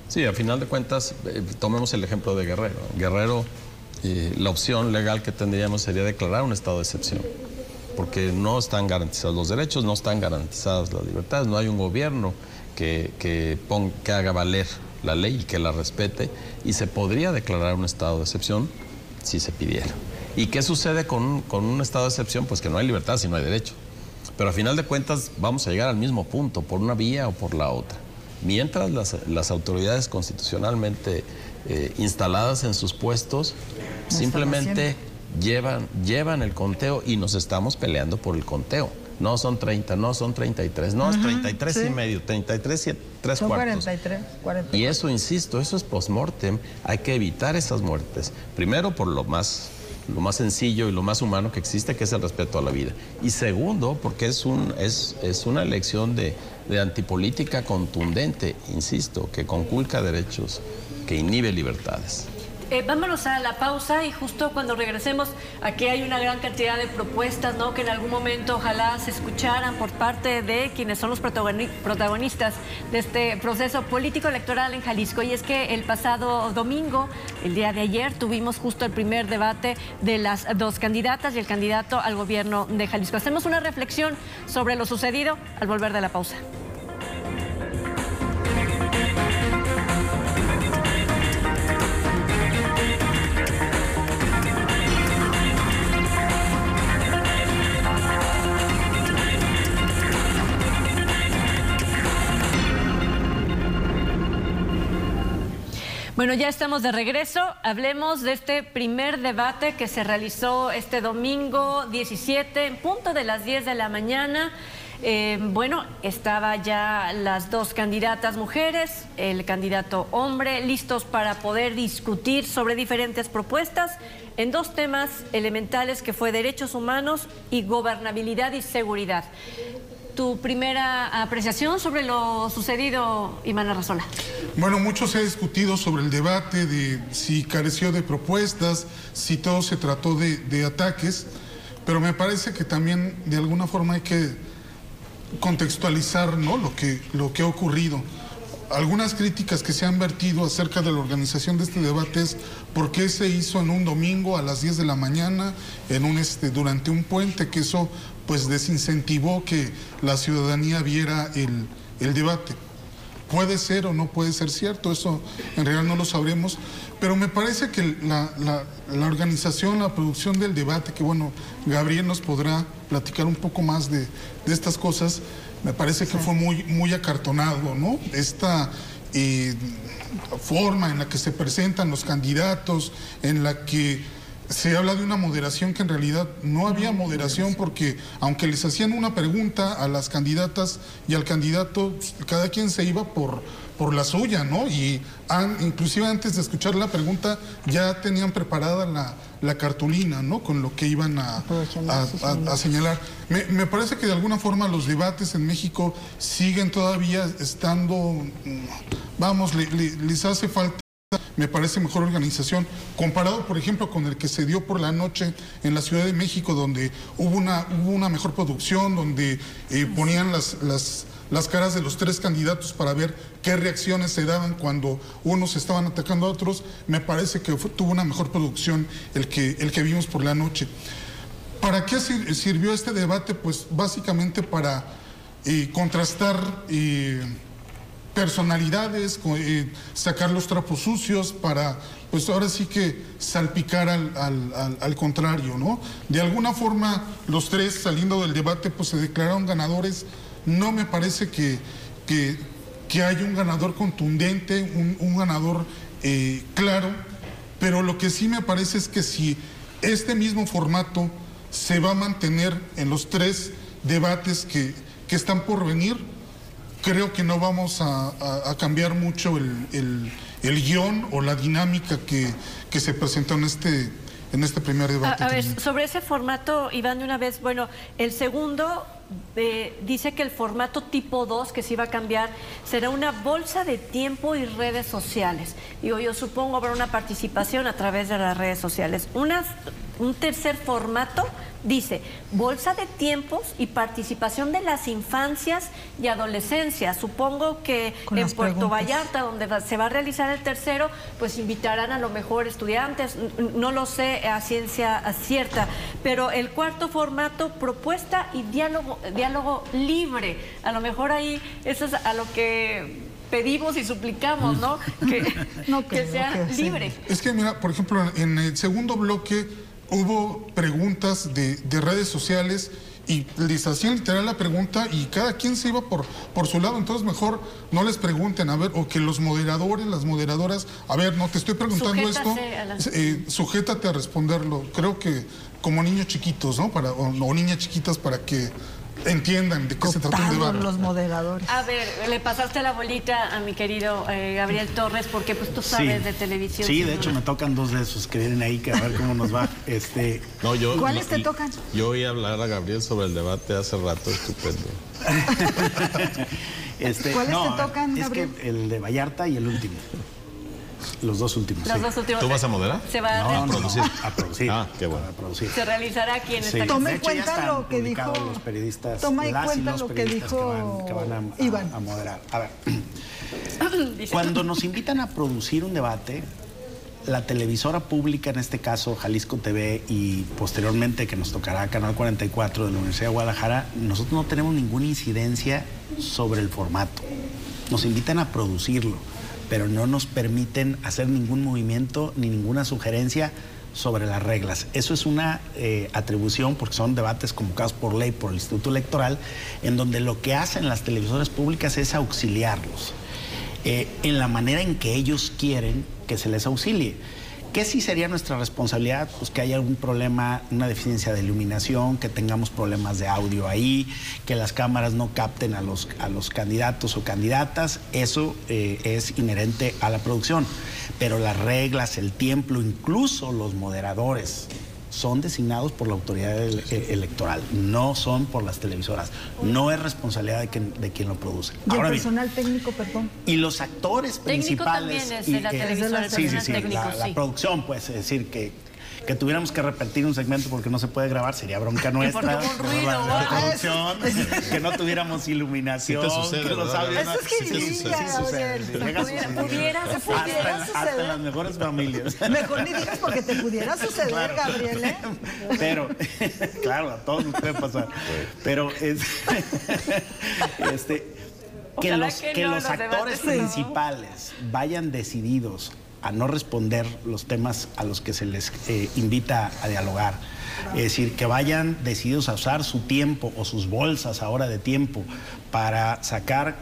Sí, a final de cuentas, tomemos el ejemplo de Guerrero. Guerrero, la opción legal que tendríamos sería declarar un estado de excepción, porque no están garantizados los derechos, no están garantizadas las libertades, no hay un gobierno que haga valer la ley y que la respete, y se podría declarar un estado de excepción si se pidiera. ¿Y qué sucede con un estado de excepción? Pues que no hay libertad si no hay derecho. Pero a final de cuentas vamos a llegar al mismo punto, por una vía o por la otra. Mientras las autoridades constitucionalmente instaladas en sus puestos simplemente llevan el conteo, y nos estamos peleando por el conteo. No son 30, no son 33, no, es 33 y medio, 33 y 3 son cuartos. 43. Y eso, insisto, eso es post-mortem. Hay que evitar esas muertes. Primero, por lo más sencillo y lo más humano que existe, que es el respeto a la vida. Y segundo, porque es una elección de antipolítica contundente, insisto, que conculca derechos, que inhibe libertades. Vámonos a la pausa, y justo cuando regresemos, aquí hay una gran cantidad de propuestas, ¿no?, que en algún momento ojalá se escucharan por parte de quienes son los protagonistas de este proceso político electoral en Jalisco. Y es que el pasado domingo, el día de ayer, tuvimos justo el primer debate de las dos candidatas y el candidato al gobierno de Jalisco. Hacemos una reflexión sobre lo sucedido al volver de la pausa. Bueno, ya estamos de regreso. Hablemos de este primer debate que se realizó este domingo 17 en punto de las 10 de la mañana. Bueno, estaba ya las dos candidatas mujeres, el candidato hombre, listos para poder discutir sobre diferentes propuestas en dos temas elementales, que fue derechos humanos y gobernabilidad y seguridad. Tu primera apreciación sobre lo sucedido, Iván Arrazola. Bueno, mucho se ha discutido sobre el debate de si careció de propuestas, si todo se trató de ataques, pero me parece que también de alguna forma hay que contextualizar, ¿no?, lo que ha ocurrido. Algunas críticas que se han vertido acerca de la organización de este debate es por qué se hizo en un domingo a las 10 de la mañana, durante un puente, que eso pues desincentivó que la ciudadanía viera el debate. Puede ser o no puede ser cierto, eso en realidad no lo sabremos, pero me parece que la organización, la producción del debate, que bueno, Gabriel nos podrá platicar un poco más de estas cosas, me parece que fue muy acartonado, ¿no? Esta forma en la que se presentan los candidatos, en la que se habla de una moderación que en realidad no había moderación, porque aunque les hacían una pregunta a las candidatas y al candidato, cada quien se iba por la suya, ¿no? Y inclusive antes de escuchar la pregunta ya tenían preparada la cartulina, ¿no?, con lo que iban a señalar. Me parece que de alguna forma los debates en México siguen todavía estando, vamos, les hace falta, me parece, mejor organización, comparado por ejemplo con el que se dio por la noche en la Ciudad de México, donde hubo una mejor producción, donde ponían las caras de los tres candidatos para ver qué reacciones se daban cuando unos estaban atacando a otros. Me parece que tuvo una mejor producción el que vimos por la noche. ¿Para qué sirvió este debate? Pues básicamente para contrastar personalidades, sacar los trapos sucios, para pues ahora sí que salpicar al contrario, ¿no? De alguna forma los tres, saliendo del debate, pues se declararon ganadores. No me parece que haya un ganador contundente, un ganador claro, pero lo que sí me parece es que si este mismo formato se va a mantener en los tres debates que están por venir, creo que no vamos a cambiar mucho el guión o la dinámica que se presentó en este primer debate. A ver, sobre ese formato, Iván, de una vez, bueno, el segundo dice que el formato tipo 2 que se iba a cambiar será una bolsa de tiempo y redes sociales. Digo, yo supongo habrá una participación a través de las redes sociales. Un tercer formato Dice, bolsa de tiempos y participación de las infancias y adolescencias. Supongo que en Puerto Vallarta, donde se va a realizar el tercero, pues invitarán a lo mejor estudiantes, no lo sé a ciencia cierta, pero el cuarto formato, propuesta y diálogo libre. A lo mejor ahí eso es a lo que pedimos y suplicamos, ¿no? Que sea libre. Sí. Es que mira, por ejemplo, en el segundo bloque hubo preguntas de redes sociales y les hacían literal la pregunta y cada quien se iba por su lado. Entonces mejor no les pregunten, a ver, o que los moderadores, las moderadoras, a ver, no te estoy preguntando esto, sujétate a responderlo. Creo que como niños chiquitos, ¿no? O niñas chiquitas, para que entiendan de qué se trata un debate. Los moderadores. A ver, le pasaste la bolita a mi querido Gabriel Torres, porque pues tú sabes de televisión. Sí, de hecho me tocan dos de esos que vienen ahí, que a ver cómo nos va. ¿Cuáles te tocan? Yo oí hablar a Gabriel sobre el debate hace rato, estupendo. ¿Cuáles te tocan, Gabriel? Es que el de Vallarta y el último. Los dos últimos. Los dos últimos. ¿Tú vas a moderar? Se va a producir. A producir. Ah, qué bueno. A producir. Se realizará aquí en esta Toma en cuenta lo que dijo. Los periodistas, toma en cuenta lo que dijo que van Iván. a moderar. A ver. Cuando nos invitan a producir un debate, la televisora pública, en este caso Jalisco TV, y posteriormente que nos tocará Canal 44 de la Universidad de Guadalajara, nosotros no tenemos ninguna incidencia sobre el formato. Nos invitan a producirlo, pero no nos permiten hacer ningún movimiento ni ninguna sugerencia sobre las reglas. Eso es una atribución, porque son debates convocados por ley por el Instituto Electoral, en donde lo que hacen las televisoras públicas es auxiliarlos en la manera en que ellos quieren que se les auxilie. ¿Qué sí sería nuestra responsabilidad? Pues que haya algún problema, una deficiencia de iluminación, que tengamos problemas de audio ahí, que las cámaras no capten a los candidatos o candidatas. Eso es inherente a la producción. Pero las reglas, el tiempo, incluso los moderadores, son designados por la autoridad electoral, no son por las televisoras. No es responsabilidad de quien lo produce. ¿Y ahora el personal técnico, perdón? Y los actores principales. Técnico también es de la televisora. Sí, la producción, pues, es decir, que tuviéramos que repetir un segmento porque no se puede grabar, sería bronca nuestra. Porque hubo ruido, la producción, que no tuviéramos iluminación. Sí te sucede, que los audios, eso es Pudiera hasta suceder. en las mejores familias. Mejor ni digas porque te pudiera suceder, claro. Gabriel, ¿eh? Pero, claro, a todos nos puede pasar. Pero que los actores principales vayan decididos a no responder los temas a los que se les invita a dialogar. Es decir, que vayan decididos a usar su tiempo o sus bolsas ahora de tiempo para sacar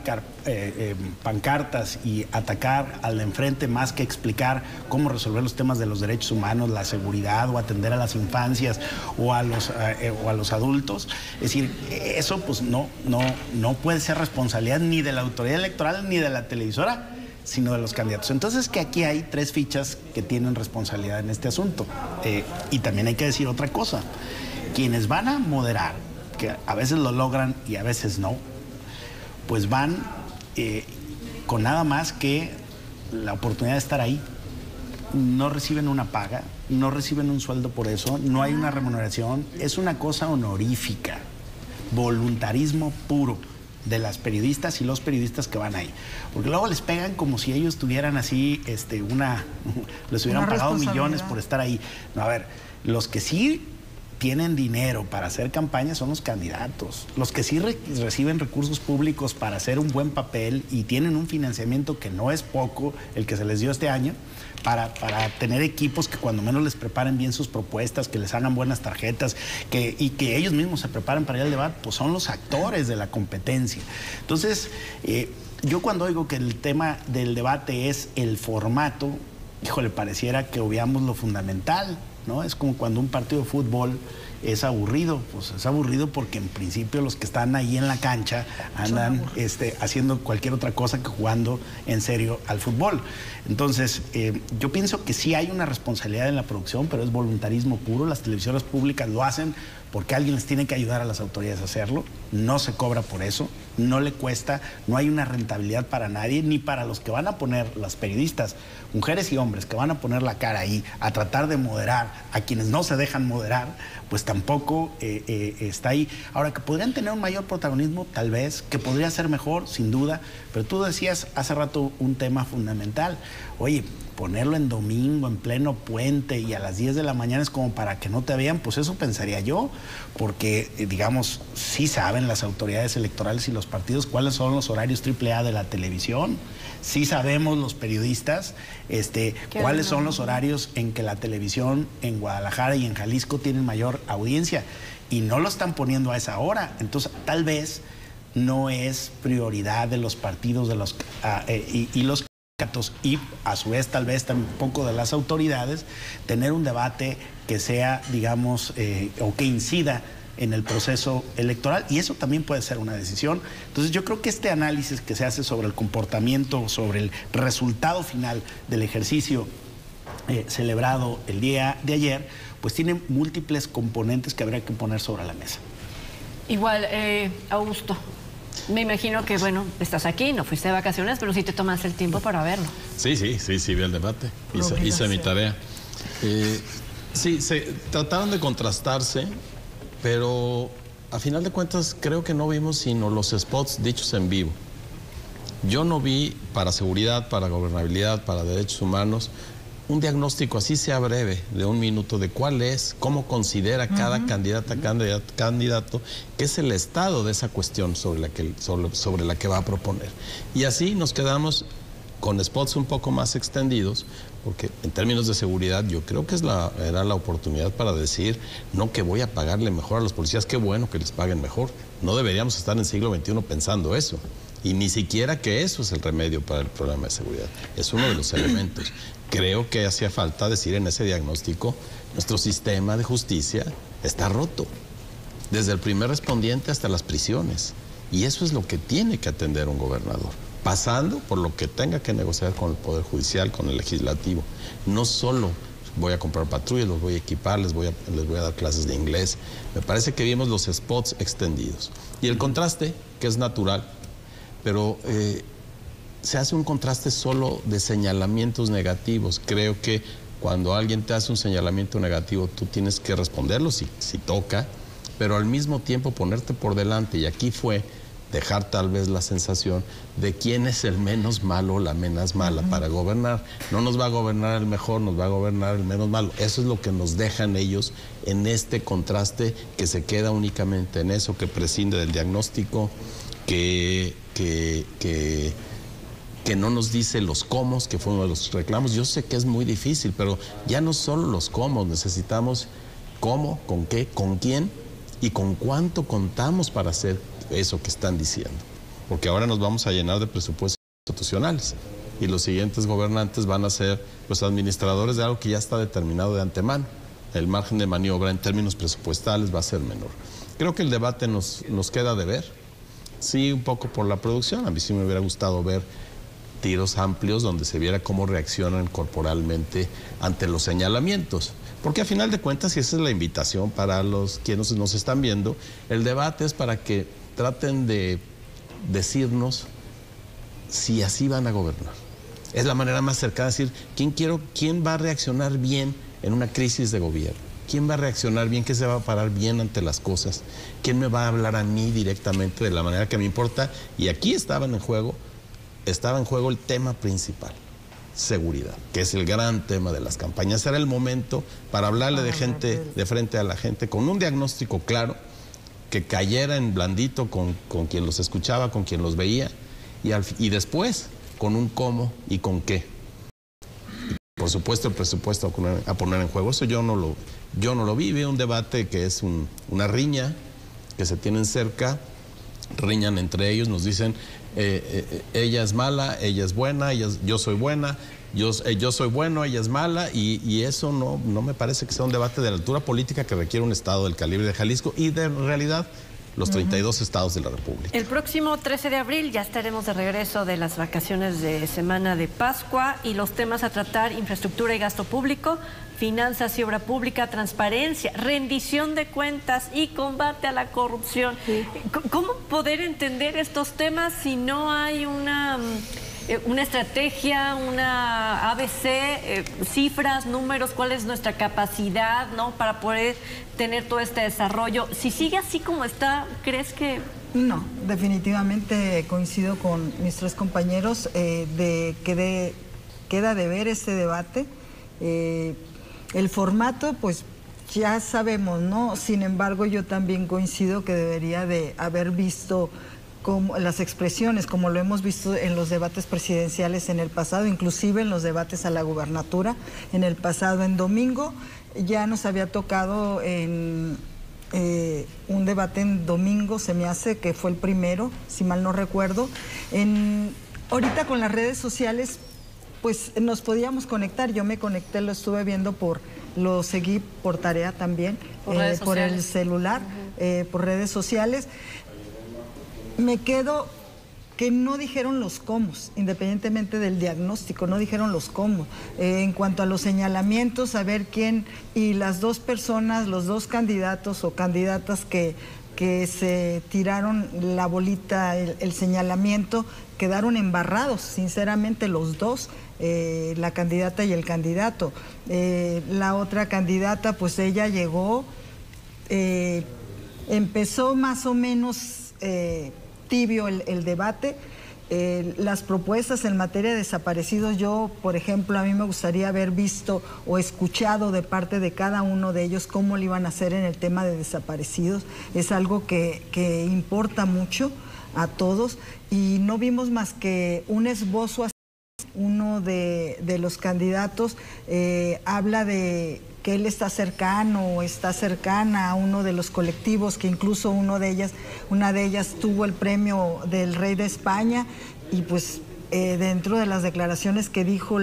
pancartas y atacar al de enfrente más que explicar cómo resolver los temas de los derechos humanos, la seguridad o atender a las infancias o a los adultos. Es decir, eso pues no puede ser responsabilidad ni de la autoridad electoral ni de la televisora, sino de los candidatos. Entonces, que aquí hay tres fichas que tienen responsabilidad en este asunto. Y también hay que decir otra cosa. Quienes van a moderar, que a veces lo logran y a veces no, pues van con nada más que la oportunidad de estar ahí. No reciben una paga, no reciben un sueldo por eso, no hay una remuneración, es una cosa honorífica, voluntarismo puro de las periodistas y los periodistas que van ahí. Porque luego les pegan como si ellos tuvieran así, les hubieran pagado millones por estar ahí. No, a ver, los que sí tienen dinero para hacer campañas son los candidatos. Los que sí reciben recursos públicos para hacer un buen papel y tienen un financiamiento que no es poco, el que se les dio este año, para tener equipos que cuando menos les preparen bien sus propuestas, que les hagan buenas tarjetas y que ellos mismos se preparen para ir al debate, pues son los actores de la competencia. Entonces, yo cuando oigo que el tema del debate es el formato, híjole, pareciera que obviamos lo fundamental, ¿no? Es como cuando un partido de fútbol es aburrido, pues es aburrido porque en principio los que están ahí en la cancha andan haciendo cualquier otra cosa que jugando en serio al fútbol. Entonces, yo pienso que sí hay una responsabilidad en la producción, pero es voluntarismo puro. Las televisoras públicas lo hacen porque alguien les tiene que ayudar a las autoridades a hacerlo, no se cobra por eso, no le cuesta, no hay una rentabilidad para nadie, ni para los que van a poner, las periodistas, mujeres y hombres que van a poner la cara ahí a tratar de moderar, a quienes no se dejan moderar, pues tampoco está ahí. Ahora, que podrían tener un mayor protagonismo, tal vez, que podría ser mejor, sin duda, pero tú decías hace rato un tema fundamental. Oye, ponerlo en domingo, en pleno puente y a las 10 de la mañana es como para que no te vean, pues eso pensaría yo, porque, digamos, sí saben las autoridades electorales y los partidos cuáles son los horarios AAA de la televisión, sí sabemos los periodistas cuáles son los horarios en que la televisión en Guadalajara y en Jalisco tienen mayor audiencia, y no lo están poniendo a esa hora. Entonces, tal vez no es prioridad de los partidos los y a su vez tal vez tampoco de las autoridades tener un debate que sea, digamos, o que incida en el proceso electoral, y eso también puede ser una decisión. Entonces yo creo que este análisis que se hace sobre el comportamiento, sobre el resultado final del ejercicio celebrado el día de ayer, pues tiene múltiples componentes que habría que poner sobre la mesa. Igual, Augusto, me imagino que, bueno, estás aquí, no fuiste de vacaciones, pero sí te tomaste el tiempo para verlo. Sí, vi el debate, hice mi tarea. Sí, trataron de contrastarse, pero a final de cuentas creo que no vimos sino los spots dichos en vivo. Yo no vi para seguridad, para gobernabilidad, para derechos humanos, un diagnóstico, así sea breve, de 1 minuto, de cuál es, cómo considera cada candidato, qué es el estado de esa cuestión sobre la que va a proponer. Y así nos quedamos con spots un poco más extendidos, porque en términos de seguridad yo creo que era la oportunidad para decir, no que voy a pagarle mejor a los policías, qué bueno que les paguen mejor. No deberíamos estar en el siglo XXI pensando eso. Y ni siquiera que eso es el remedio para el problema de seguridad. Es uno de los elementos. Creo que hacía falta decir en ese diagnóstico, nuestro sistema de justicia está roto. Desde el primer respondiente hasta las prisiones. Y eso es lo que tiene que atender un gobernador. Pasando por lo que tenga que negociar con el Poder Judicial, con el Legislativo. No solo voy a comprar patrullas, los voy a equipar, les voy a dar clases de inglés. Me parece que vimos los spots extendidos. Y el contraste, que es natural, pero se hace un contraste solo de señalamientos negativos. Creo que cuando alguien te hace un señalamiento negativo, tú tienes que responderlo si toca, pero al mismo tiempo ponerte por delante, y aquí fue dejar tal vez la sensación de quién es el menos malo o la menos mala para gobernar. No nos va a gobernar el mejor, nos va a gobernar el menos malo. Eso es lo que nos dejan ellos en este contraste que se queda únicamente en eso, que prescinde del diagnóstico, que no nos dice los cómo, que fue uno de los reclamos. Yo sé que es muy difícil, pero ya no solo los cómo, necesitamos cómo, con qué, con quién y con cuánto contamos para hacer eso que están diciendo. Porque ahora nos vamos a llenar de presupuestos institucionales y los siguientes gobernantes van a ser los administradores de algo que ya está determinado de antemano. El margen de maniobra en términos presupuestales va a ser menor. Creo que el debate nos queda de ver. Sí, un poco por la producción. A mí sí me hubiera gustado ver tiros amplios donde se viera cómo reaccionan corporalmente ante los señalamientos. Porque a final de cuentas, y esa es la invitación para los quienes nos están viendo, el debate es para que traten de decirnos si así van a gobernar. Es la manera más cercana de decir quién va a reaccionar bien en una crisis de gobierno. ¿Quién va a reaccionar bien? ¿Quién se va a parar bien ante las cosas? ¿Quién me va a hablar a mí directamente de la manera que me importa? Y aquí estaba en juego el tema principal, seguridad, que es el gran tema de las campañas. Era el momento para hablarle de frente a la gente, con un diagnóstico claro, que cayera en blandito con quien los escuchaba, con quien los veía, y después con un cómo y con qué. Y por supuesto el presupuesto a poner en juego. Eso yo no lo vi. Vi un debate que es una riña, que se tienen cerca, riñan entre ellos, nos dicen ella es mala, ella es buena, yo soy buena, yo soy bueno, ella es mala, y eso no me parece que sea un debate de la altura política que requiere un estado del calibre de Jalisco y de realidad los 32 estados de la República. El próximo 13 de abril ya estaremos de regreso de las vacaciones de semana de Pascua y los temas a tratar: infraestructura y gasto público, finanzas y obra pública, transparencia, rendición de cuentas y combate a la corrupción. Sí. ¿Cómo poder entender estos temas si no hay una estrategia, una ABC, cifras, números, cuál es nuestra capacidad, ¿no?, para poder tener todo este desarrollo? Si sigue así como está, ¿crees que...? No, definitivamente coincido con mis tres compañeros queda de ver este debate. El formato, pues ya sabemos, ¿no? Sin embargo, yo también coincido que debería de haber visto como las expresiones, como lo hemos visto en los debates presidenciales en el pasado, inclusive en los debates a la gubernatura en el pasado. En domingo ya nos había tocado un debate en domingo, se me hace que fue el primero, si mal no recuerdo. Ahorita con las redes sociales, pues nos podíamos conectar. Yo me conecté, lo estuve viendo lo seguí por tarea también, por el celular, por redes sociales. Me quedo que no dijeron los cómo, independientemente del diagnóstico, no dijeron los cómo. En cuanto a los señalamientos, a ver quién, y las dos personas, los dos candidatos o candidatas que se tiraron la bolita, el señalamiento, quedaron embarrados, sinceramente, los dos, la candidata y el candidato. La otra candidata, pues ella llegó, empezó más o menos tibio el debate. Las propuestas en materia de desaparecidos, yo, por ejemplo, a mí me gustaría haber visto o escuchado de parte de cada uno de ellos cómo lo iban a hacer en el tema de desaparecidos. Es algo que importa mucho a todos, y no vimos más que un esbozo. Uno de los candidatos habla de que él está cercano o está cercana a uno de los colectivos, que incluso una de ellas tuvo el premio del Rey de España, y pues dentro de las declaraciones que dijo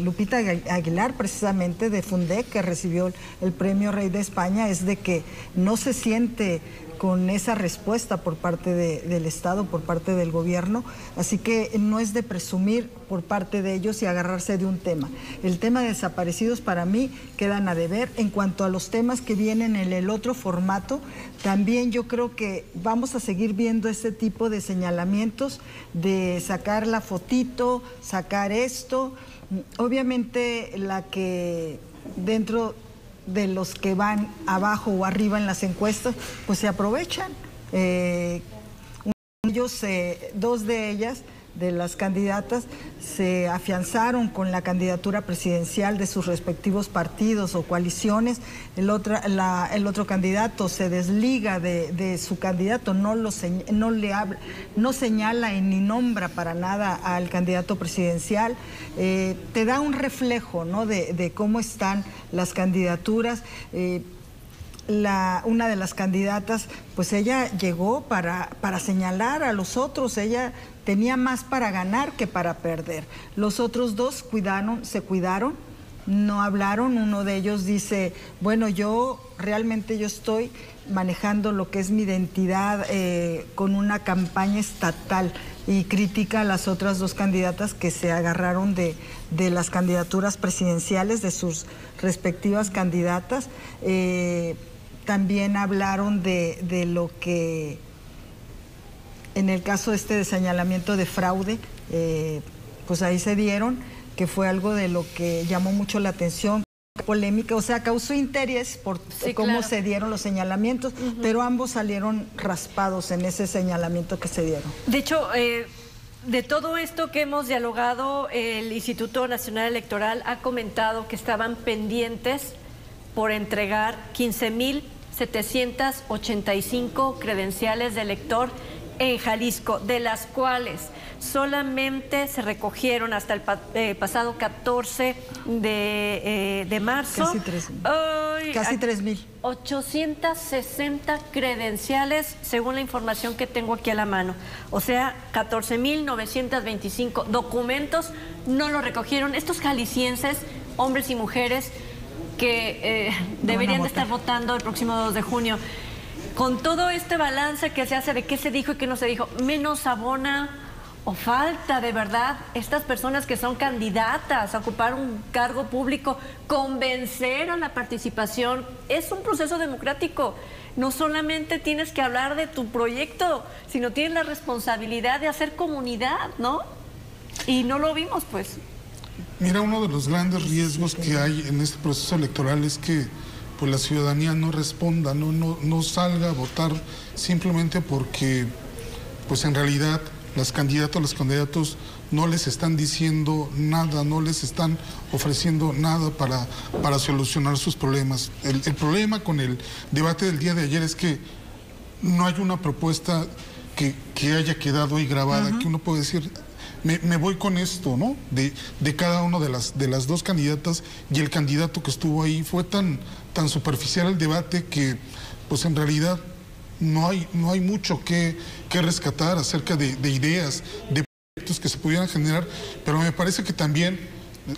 Lupita Aguilar, precisamente de Fundec, que recibió el premio Rey de España, es de que no se siente con esa respuesta por parte del Estado, por parte del gobierno, así que no es de presumir por parte de ellos y agarrarse de un tema. El tema de desaparecidos para mí quedan a deber. En cuanto a los temas que vienen en el otro formato, también yo creo que vamos a seguir viendo este tipo de señalamientos, de sacar la fotito, sacar esto. Obviamente la que dentro de los que van abajo o arriba en las encuestas, pues se aprovechan. Dos de ellas, de las candidatas, se afianzaron con la candidatura presidencial de sus respectivos partidos o coaliciones. El otro candidato se desliga de su candidato, no señala y ni nombra para nada al candidato presidencial. Te da un reflejo, ¿no?, de cómo están las candidaturas. Una de las candidatas, pues ella llegó para señalar a los otros. Ella tenía más para ganar que para perder. Los otros dos se cuidaron, no hablaron. Uno de ellos dice, bueno, yo estoy manejando lo que es mi identidad con una campaña estatal, y critica a las otras dos candidatas que se agarraron de las candidaturas presidenciales de sus respectivas candidatas. También hablaron de lo que, en el caso de señalamiento de fraude, pues ahí se dieron, que fue algo de lo que llamó mucho la atención, polémica, o sea, causó interés por cómo se dieron los señalamientos, pero ambos salieron raspados en ese señalamiento que se dieron. De hecho, de todo esto que hemos dialogado, el Instituto Nacional Electoral ha comentado que estaban pendientes por entregar 15,785 credenciales de elector en Jalisco, de las cuales solamente se recogieron hasta el pasado 14 de marzo. Casi 3,000. 860 credenciales, según la información que tengo aquí a la mano. O sea, 14,925 documentos no lo recogieron estos jaliscienses, hombres y mujeres, que deberían de estar votando el próximo 2 de junio. con todo este balance que se hace de qué se dijo y qué no se dijo, menos abona o falta de verdad estas personas que son candidatas a ocupar un cargo público, convencer a la participación. Es un proceso democrático. No solamente tienes que hablar de tu proyecto, sino tienes la responsabilidad de hacer comunidad, ¿no? Y no lo vimos, pues. Mira, uno de los grandes riesgos que hay en este proceso electoral es que pues, la ciudadanía no responda, no salga a votar simplemente porque, pues en realidad, las candidatas, los candidatos no les están diciendo nada, no les están ofreciendo nada para solucionar sus problemas. El problema con el debate del día de ayer es que no hay una propuesta que haya quedado ahí grabada, que uno puede decir, me voy con esto, ¿no? De cada una de las dos candidatas, y el candidato que estuvo ahí fue tan superficial el debate que, pues en realidad, no hay mucho que rescatar acerca de ideas, de proyectos que se pudieran generar, pero me parece que también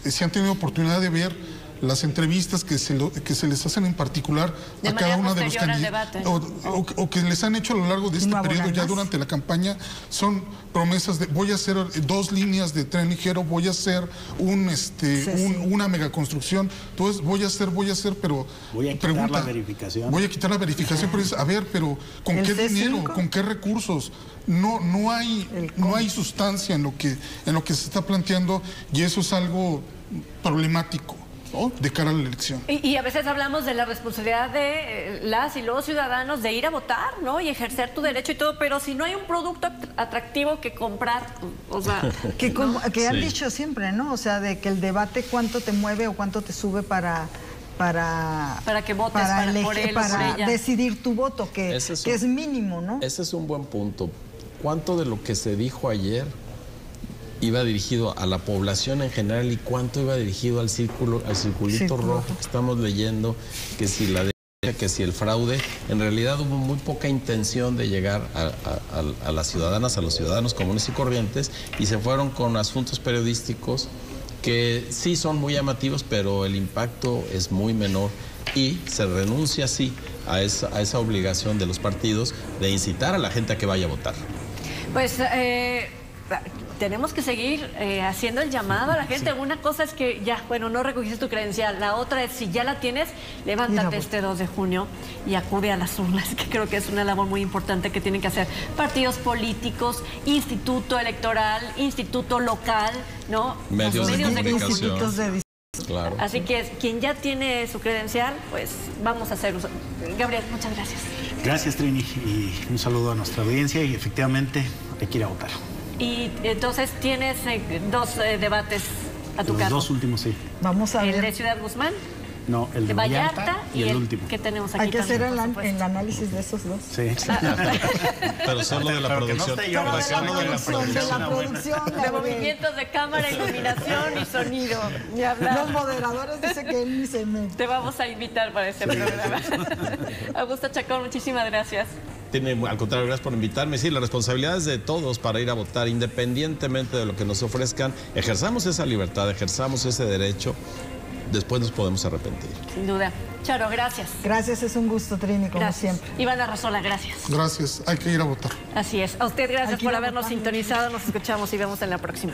se han tenido oportunidad de ver las entrevistas que se les hacen en particular a cada uno de los candidatos, o que les han hecho a lo largo de este periodo, ya durante la campaña, son promesas de voy a hacer 2 líneas de tren ligero, voy a hacer una megaconstrucción, entonces voy a hacer, pero voy a quitar la verificación. Voy a quitar la verificación, pero a ver, pero ¿con qué dinero? ¿Con qué recursos? No hay sustancia en lo que se está planteando, y eso es algo problemático, ¿no? De cara a la elección. Y a veces hablamos de la responsabilidad de las y los ciudadanos de ir a votar, ¿no? Y ejercer tu derecho y todo, pero si no hay un producto atractivo que comprar, o sea... que han dicho siempre, ¿no? O sea, de que el debate cuánto te mueve o cuánto te sube para que votes por él, para por ella. Decidir tu voto, que es mínimo, ¿no? Ese es un buen punto. ¿Cuánto de lo que se dijo ayer iba dirigido a la población en general y cuánto iba dirigido al circulito rojo que estamos leyendo, que si la derecha, que si el fraude? En realidad hubo muy poca intención de llegar a las ciudadanas, a los ciudadanos comunes y corrientes, y se fueron con asuntos periodísticos que sí son muy llamativos, pero el impacto es muy menor, y se renuncia así a esa obligación de los partidos de incitar a la gente a que vaya a votar. Pues tenemos que seguir haciendo el llamado a la gente. Una cosa es que ya, bueno, no recogiste tu credencial. La otra es, si ya la tienes, levántate este 2 de junio y acude a las urnas, que creo que es una labor muy importante que tienen que hacer partidos políticos, instituto electoral, instituto local, ¿no? Medios de comunicación. Claro. Así que quien ya tiene su credencial, pues vamos a hacer uso. Gabriel, muchas gracias. Gracias, Trini, y un saludo a nuestra audiencia, y efectivamente hay que ir a votar. Y entonces tienes 2 debates a tu cargo. Los 2 últimos, sí. Vamos a ver. ¿El de Ciudad Guzmán? No, el de Vallarta y el último. Que tenemos aquí. Hay que hacer el análisis de esos 2. Sí. Pero solo de la producción. De la producción. De movimientos de cámara, iluminación y sonido. Los moderadores dicen que él ni se mete. Te vamos a invitar para este programa. Augusto Chacón, muchísimas gracias. Al contrario, gracias por invitarme. Sí, la responsabilidad es de todos para ir a votar, independientemente de lo que nos ofrezcan. Ejerzamos esa libertad, ejerzamos ese derecho. Después nos podemos arrepentir. Sin duda. Charo, gracias. Gracias, es un gusto, Trini, como siempre. Iván Arrazola, gracias. Gracias, hay que ir a votar. Así es. A usted gracias por habernos sintonizado. Nos escuchamos y vemos en la próxima.